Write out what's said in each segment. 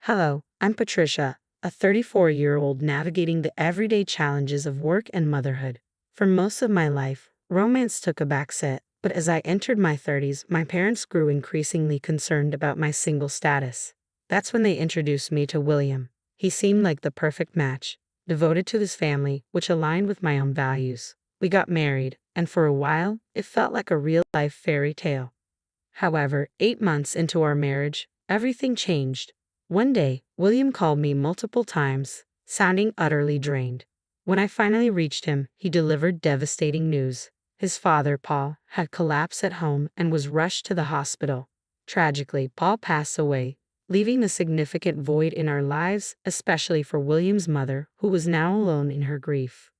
Hello, I'm Patricia, a 34-year-old navigating the everyday challenges of work and motherhood. For most of my life, romance took a backseat, but as I entered my 30s, my parents grew increasingly concerned about my single status. That's when they introduced me to William. He seemed like the perfect match, devoted to his family, which aligned with my own values. We got married, and for a while, it felt like a real-life fairy tale. However, 8 months into our marriage, everything changed. One day, William called me multiple times, sounding utterly drained. When I finally reached him, he delivered devastating news. His father, Paul, had collapsed at home and was rushed to the hospital. Tragically, Paul passed away, leaving a significant void in our lives, especially for William's mother, who was now alone in her grief.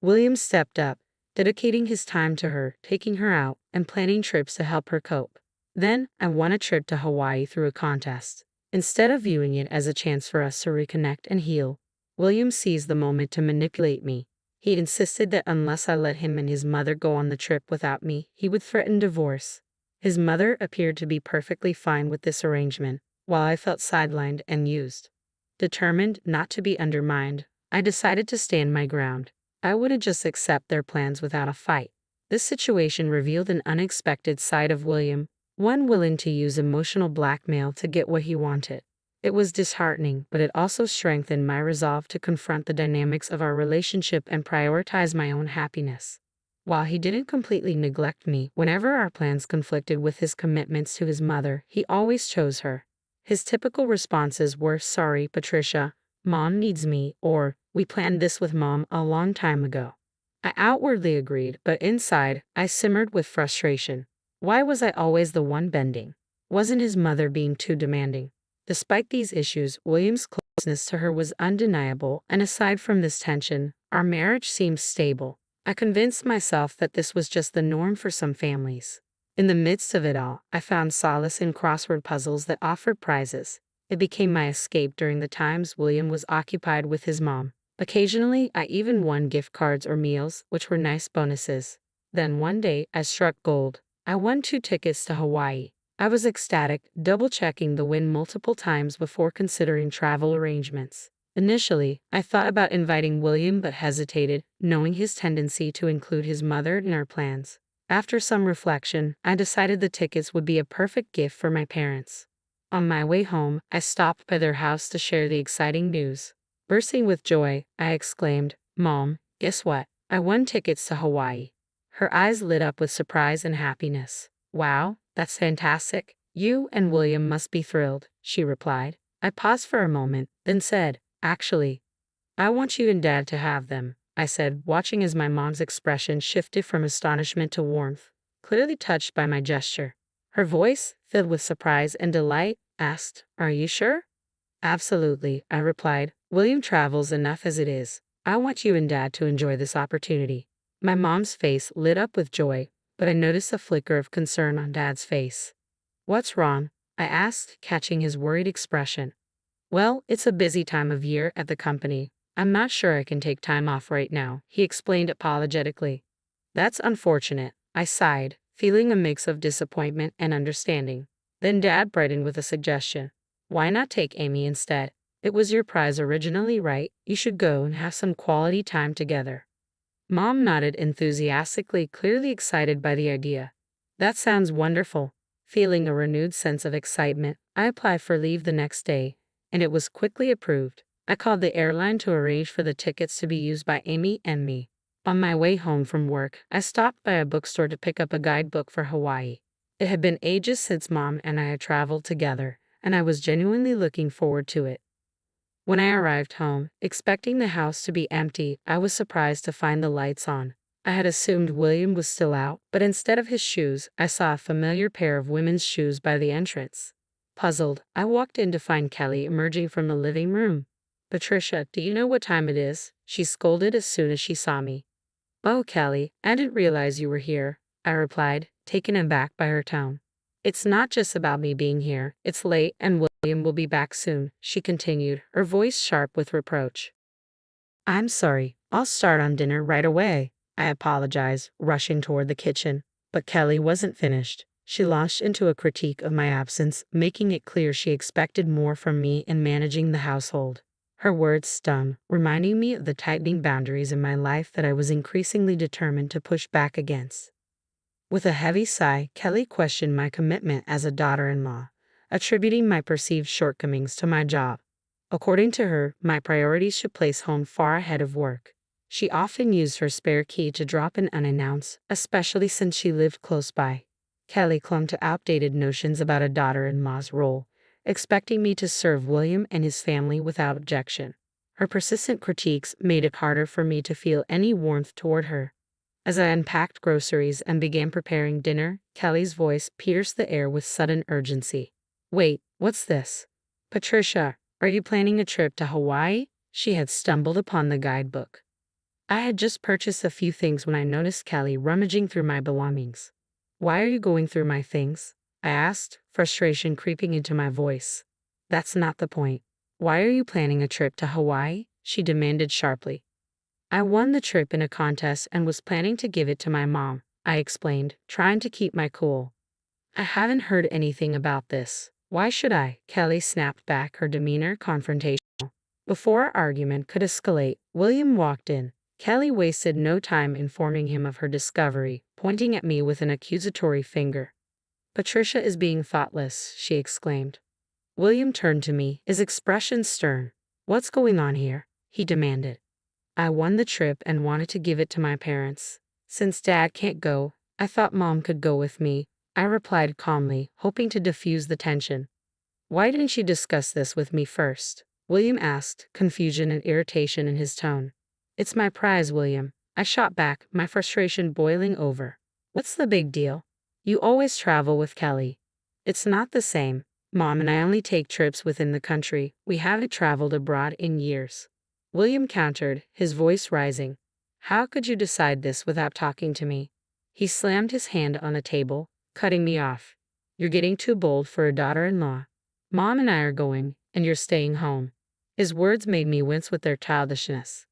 William stepped up, dedicating his time to her, taking her out, and planning trips to help her cope. Then, I won a trip to Hawaii through a contest. Instead of viewing it as a chance for us to reconnect and heal, William seized the moment to manipulate me. He insisted that unless I let him and his mother go on the trip without me, he would threaten divorce. His mother appeared to be perfectly fine with this arrangement, while I felt sidelined and used. Determined not to be undermined, I decided to stand my ground. I wouldn't just accept their plans without a fight. This situation revealed an unexpected side of William, one willing to use emotional blackmail to get what he wanted. It was disheartening, but it also strengthened my resolve to confront the dynamics of our relationship and prioritize my own happiness. While he didn't completely neglect me, whenever our plans conflicted with his commitments to his mother, he always chose her. His typical responses were, "Sorry, Patricia, Mom needs me," or "We planned this with Mom a long time ago." I outwardly agreed, but inside, I simmered with frustration. Why was I always the one bending? Wasn't his mother being too demanding? Despite these issues, William's closeness to her was undeniable, and aside from this tension, our marriage seemed stable. I convinced myself that this was just the norm for some families. In the midst of it all, I found solace in crossword puzzles that offered prizes. It became my escape during the times William was occupied with his mom. Occasionally, I even won gift cards or meals, which were nice bonuses. Then one day, I struck gold. I won 2 tickets to Hawaii. I was ecstatic, double-checking the win multiple times before considering travel arrangements. Initially, I thought about inviting William but hesitated, knowing his tendency to include his mother in our plans. After some reflection, I decided the tickets would be a perfect gift for my parents. On my way home, I stopped by their house to share the exciting news. Bursting with joy, I exclaimed, "Mom, guess what? I won tickets to Hawaii." Her eyes lit up with surprise and happiness. "Wow, that's fantastic. You and William must be thrilled," she replied. I paused for a moment, then said, "Actually, I want you and Dad to have them," I said, watching as my mom's expression shifted from astonishment to warmth, clearly touched by my gesture. Her voice, filled with surprise and delight, asked, "Are you sure?" "Absolutely," I replied. "William travels enough as it is. I want you and Dad to enjoy this opportunity." My mom's face lit up with joy, but I noticed a flicker of concern on Dad's face. "What's wrong?" I asked, catching his worried expression. "Well, it's a busy time of year at the company. I'm not sure I can take time off right now," he explained apologetically. "That's unfortunate," I sighed, feeling a mix of disappointment and understanding. Then Dad brightened with a suggestion. "Why not take Amy instead? It was your prize originally, right? You should go and have some quality time together." Mom nodded enthusiastically, clearly excited by the idea. "That sounds wonderful." Feeling a renewed sense of excitement, I applied for leave the next day, and it was quickly approved. I called the airline to arrange for the tickets to be used by Amy and me. On my way home from work, I stopped by a bookstore to pick up a guidebook for Hawaii. It had been ages since Mom and I had traveled together, and I was genuinely looking forward to it. When I arrived home, expecting the house to be empty, I was surprised to find the lights on. I had assumed William was still out, but instead of his shoes, I saw a familiar pair of women's shoes by the entrance. Puzzled, I walked in to find Kelly emerging from the living room. "Patricia, do you know what time it is?" she scolded as soon as she saw me. "Oh, Kelly, I didn't realize you were here," I replied, taken aback by her tone. "It's not just about me being here. It's late and William will be back soon," she continued, her voice sharp with reproach. "I'm sorry. I'll start on dinner right away," I apologized, rushing toward the kitchen. But Kelly wasn't finished. She launched into a critique of my absence, making it clear she expected more from me in managing the household. Her words stung, reminding me of the tightening boundaries in my life that I was increasingly determined to push back against. With a heavy sigh, Kelly questioned my commitment as a daughter-in-law, attributing my perceived shortcomings to my job. According to her, my priorities should place home far ahead of work. She often used her spare key to drop in unannounced, especially since she lived close by. Kelly clung to outdated notions about a daughter-in-law's role, expecting me to serve William and his family without objection. Her persistent critiques made it harder for me to feel any warmth toward her. As I unpacked groceries and began preparing dinner, Kelly's voice pierced the air with sudden urgency. "Wait, what's this? Patricia, are you planning a trip to Hawaii?" She had stumbled upon the guidebook. I had just purchased a few things when I noticed Kelly rummaging through my belongings. "Why are you going through my things?" I asked, frustration creeping into my voice. "That's not the point. Why are you planning a trip to Hawaii?" she demanded sharply. "I won the trip in a contest and was planning to give it to my mom," I explained, trying to keep my cool. "I haven't heard anything about this. Why should I?" Kelly snapped back, her demeanor confrontational. Before our argument could escalate, William walked in. Kelly wasted no time informing him of her discovery, pointing at me with an accusatory finger. "Patricia is being thoughtless," she exclaimed. William turned to me, his expression stern. "What's going on here?" he demanded. "I won the trip and wanted to give it to my parents. Since Dad can't go, I thought Mom could go with me," I replied calmly, hoping to diffuse the tension. "Why didn't you discuss this with me first?" William asked, confusion and irritation in his tone. "It's my prize, William," I shot back, my frustration boiling over. "What's the big deal? You always travel with Kelly." "It's not the same. Mom and I only take trips within the country. We haven't traveled abroad in years." William countered, his voice rising. "How could you decide this without talking to me?" He slammed his hand on the table, cutting me off. "You're getting too bold for a daughter-in-law. Mom and I are going, and you're staying home." His words made me wince with their childishness.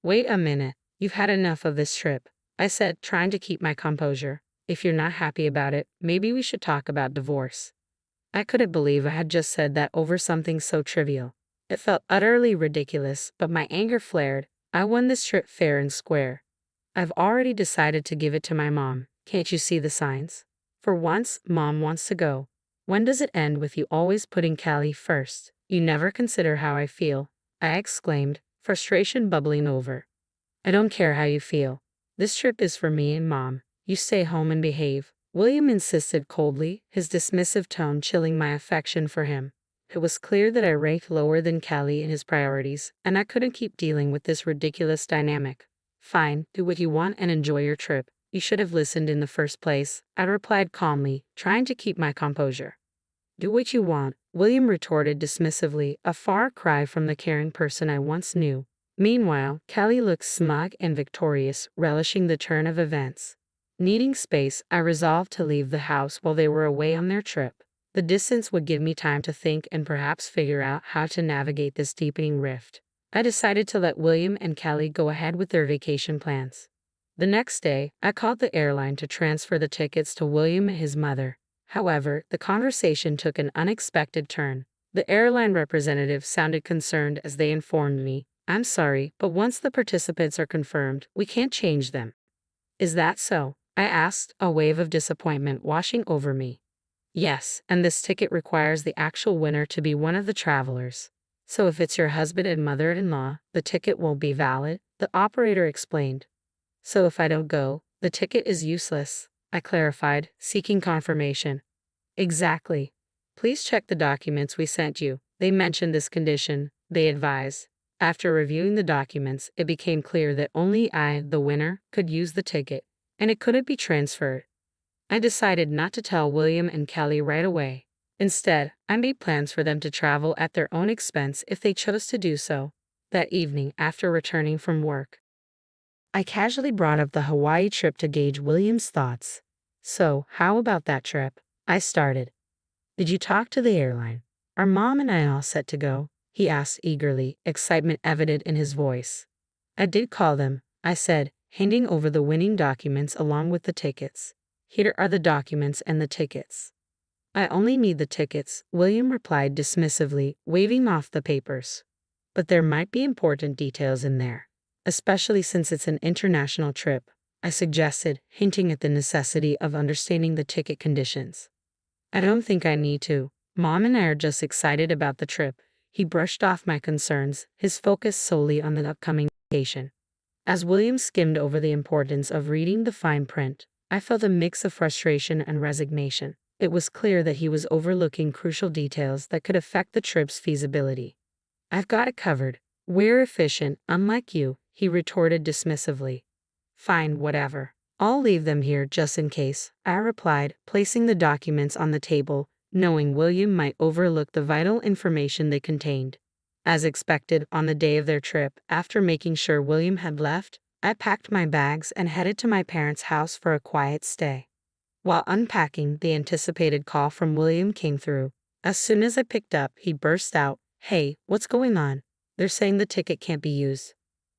"Wait a minute, you've had enough of this trip," I said, trying to keep my composure. "If you're not happy about it, maybe we should talk about divorce." I couldn't believe I had just said that over something so trivial. It felt utterly ridiculous, but my anger flared. "I won this trip fair and square. I've already decided to give it to my mom. Can't you see the signs? For once, Mom wants to go. When does it end with you always putting Callie first? You never consider how I feel," I exclaimed, frustration bubbling over. "I don't care how you feel. This trip is for me and Mom. You stay home and behave," William insisted coldly, his dismissive tone chilling my affection for him. It was clear that I ranked lower than Callie in his priorities, and I couldn't keep dealing with this ridiculous dynamic. "Fine, do what you want and enjoy your trip. You should have listened in the first place," I replied calmly, trying to keep my composure. "Do what you want," William retorted dismissively, a far cry from the caring person I once knew. Meanwhile, Callie looked smug and victorious, relishing the turn of events. Needing space, I resolved to leave the house while they were away on their trip. The distance would give me time to think and perhaps figure out how to navigate this deepening rift. I decided to let William and Callie go ahead with their vacation plans. The next day, I called the airline to transfer the tickets to William and his mother. However, the conversation took an unexpected turn. The airline representative sounded concerned as they informed me, "I'm sorry, but once the participants are confirmed, we can't change them." "Is that so?" I asked, a wave of disappointment washing over me. "Yes, and this ticket requires the actual winner to be one of the travelers. So if it's your husband and mother-in-law, the ticket won't be valid," the operator explained. "So if I don't go, the ticket is useless," I clarified, seeking confirmation. "Exactly. Please check the documents we sent you. They mentioned this condition," they advised. After reviewing the documents, it became clear that only I, the winner, could use the ticket, and it couldn't be transferred. I decided not to tell William and Kelly right away. Instead, I made plans for them to travel at their own expense if they chose to do so. That evening, after returning from work, I casually brought up the Hawaii trip to gauge William's thoughts. "So, how about that trip?" I started. "Did you talk to the airline? Are Mom and I all set to go?" he asked eagerly, excitement evident in his voice. "I did call them," I said, handing over the winning documents along with the tickets. Here are the documents and the tickets. I only need the tickets, William replied dismissively, waving off the papers. But there might be important details in there, especially since it's an international trip, I suggested, hinting at the necessity of understanding the ticket conditions. I don't think I need to. Mom and I are just excited about the trip. He brushed off my concerns, his focus solely on the upcoming vacation. As William skimmed over the importance of reading the fine print, I felt a mix of frustration and resignation. It was clear that he was overlooking crucial details that could affect the trip's feasibility. I've got it covered. We're efficient, unlike you, he retorted dismissively. Fine, whatever. I'll leave them here just in case, I replied, placing the documents on the table, knowing William might overlook the vital information they contained. As expected, on the day of their trip, after making sure William had left, I packed my bags and headed to my parents' house for a quiet stay. While unpacking, the anticipated call from William came through. As soon as I picked up, he burst out, "Hey, what's going on? They're saying the ticket can't be used."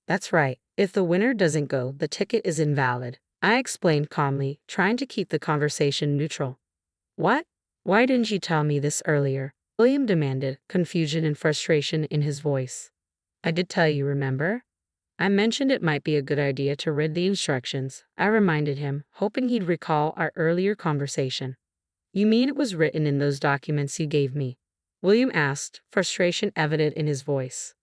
"That's right. If the winner doesn't go, the ticket is invalid," I explained calmly, trying to keep the conversation neutral. "What? Why didn't you tell me this earlier?" William demanded, confusion and frustration in his voice. "I did tell you, remember? I mentioned it might be a good idea to read the instructions," I reminded him, hoping he'd recall our earlier conversation. "You mean it was written in those documents you gave me?" William asked, frustration evident in his voice.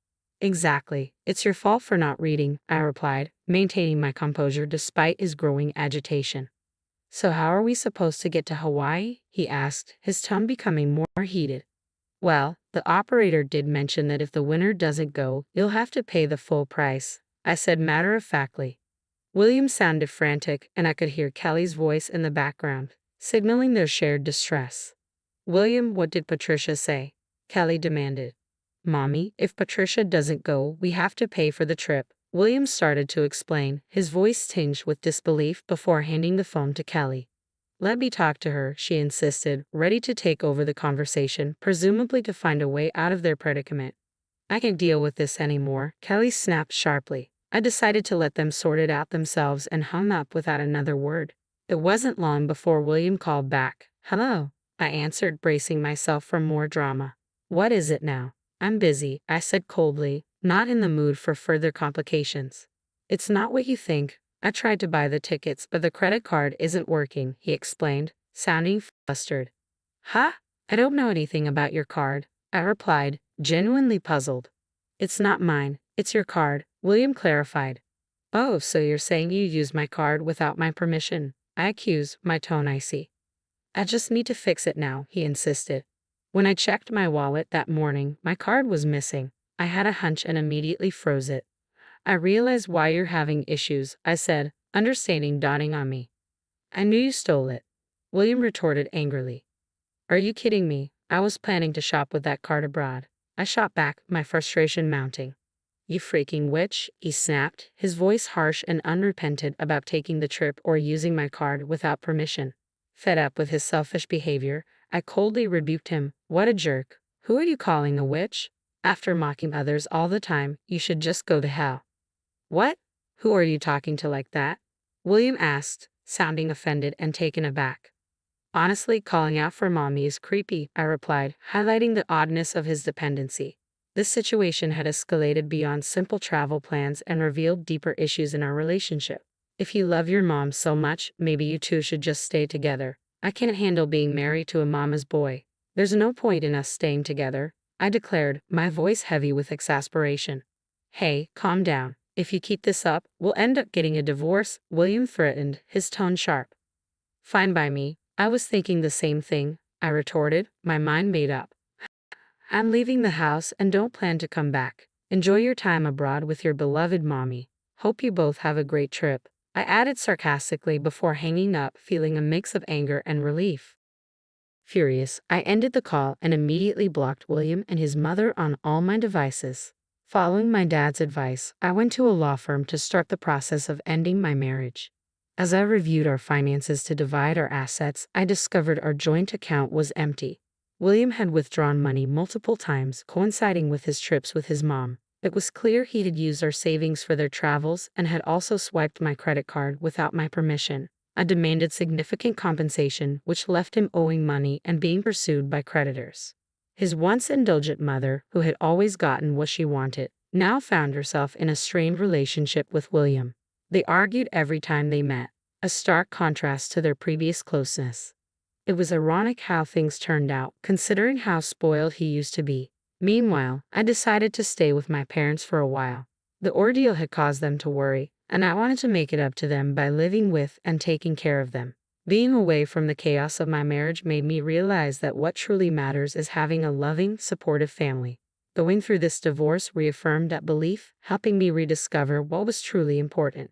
"Exactly. It's your fault for not reading," I replied, maintaining my composure despite his growing agitation. "So how are we supposed to get to Hawaii?" he asked, his tone becoming more heated. "Well, the operator did mention that if the winner doesn't go, you'll have to pay the full price," I said matter-of-factly. William sounded frantic, and I could hear Kelly's voice in the background, signaling their shared distress. "William, what did Patricia say?" Kelly demanded. "Mommy, if Patricia doesn't go, we have to pay for the trip," William started to explain, his voice tinged with disbelief before handing the phone to Kelly. "Let me talk to her," she insisted, ready to take over the conversation, presumably to find a way out of their predicament. "I can't deal with this anymore," Kelly snapped sharply. I decided to let them sort it out themselves and hung up without another word. It wasn't long before William called back. "Hello," I answered, bracing myself for more drama. "What is it now?" "I'm busy," I said coldly, not in the mood for further complications. "It's not what you think. I tried to buy the tickets, but the credit card isn't working," he explained, sounding flustered. "Huh? I don't know anything about your card," I replied, genuinely puzzled. "It's not mine, it's your card," William clarified. "Oh, so you're saying you used my card without my permission?" I accused, my tone icy. "I just need to fix it now," he insisted. When I checked my wallet that morning, my card was missing. I had a hunch and immediately froze it. "I realize why you're having issues," I said, understanding dawning on me. "I knew you stole it," William retorted angrily. "Are you kidding me? I was planning to shop with that card abroad," I shot back, my frustration mounting. "You freaking witch," he snapped, his voice harsh and unrepentant about taking the trip or using my card without permission. Fed up with his selfish behavior, I coldly rebuked him. "What a jerk. Who are you calling a witch? After mocking others all the time, you should just go to hell." "What? Who are you talking to like that?" William asked, sounding offended and taken aback. "Honestly, calling out for mommy is creepy," I replied, highlighting the oddness of his dependency. This situation had escalated beyond simple travel plans and revealed deeper issues in our relationship. "If you love your mom so much, maybe you two should just stay together. I can't handle being married to a mama's boy. There's no point in us staying together," I declared, my voice heavy with exasperation. "Hey, calm down. If you keep this up, we'll end up getting a divorce," William threatened, his tone sharp. "Fine by me. I was thinking the same thing," I retorted, my mind made up. "I'm leaving the house and don't plan to come back. Enjoy your time abroad with your beloved mommy. Hope you both have a great trip," I added sarcastically before hanging up, feeling a mix of anger and relief. Furious, I ended the call and immediately blocked William and his mother on all my devices. Following my dad's advice, I went to a law firm to start the process of ending my marriage. As I reviewed our finances to divide our assets, I discovered our joint account was empty. William had withdrawn money multiple times, coinciding with his trips with his mom. It was clear he had used our savings for their travels and had also swiped my credit card without my permission. I demanded significant compensation, which left him owing money and being pursued by creditors. His once indulgent mother, who had always gotten what she wanted, now found herself in a strained relationship with William. They argued every time they met, a stark contrast to their previous closeness. It was ironic how things turned out, considering how spoiled he used to be. Meanwhile, I decided to stay with my parents for a while. The ordeal had caused them to worry, and I wanted to make it up to them by living with and taking care of them. Being away from the chaos of my marriage made me realize that what truly matters is having a loving, supportive family. Going through this divorce reaffirmed that belief, helping me rediscover what was truly important.